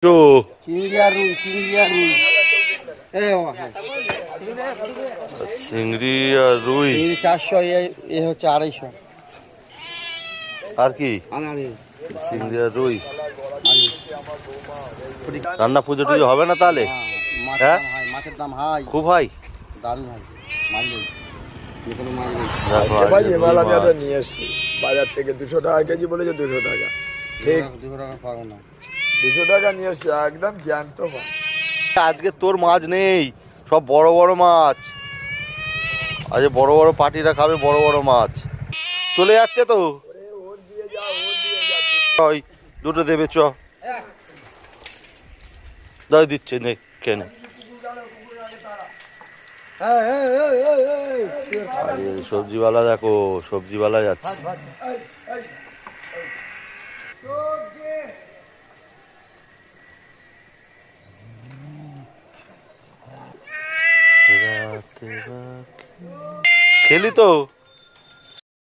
তো চিংড়ি আর রুই চিংড়ি আর রুই 400, এ হচ্ছে 250। আর কি চিংড়ি আর রুই। রান্না পুজো টুজো হবে না তাহলে? হ্যাঁ, মাছের দাম হাই, খুব হাই, দারুণ হাই। মাছ নেই, কোনো মাছ নেই। দেখো ভাই আজকে রুই হিমালয় মাছ। পেঁয়াজ নিয়ে এসছি বাজার থেকে 200 টাকা কেজি বলেছে। 200 টাকা ঠিক, 200 টাকা পাবো না। 200 টাকা নিয়ে এসছি একদম জ্যান্ত মাছ। আজকে তোর মাছ নেই, সব বড় বড় মাছ। আজকে বড় বড় পার্টিরা খাবে বড় বড় মাছ। চলে যাচ্ছে তো ওর দিয়ে যা, ওর দিয়ে যা। ওই দুটো দেবে চ, দাই দিচ্ছে নে কেন। আরে সবজিওয়ালা দেখো, সবজিওয়ালা যাচ্ছে। খেলি তো।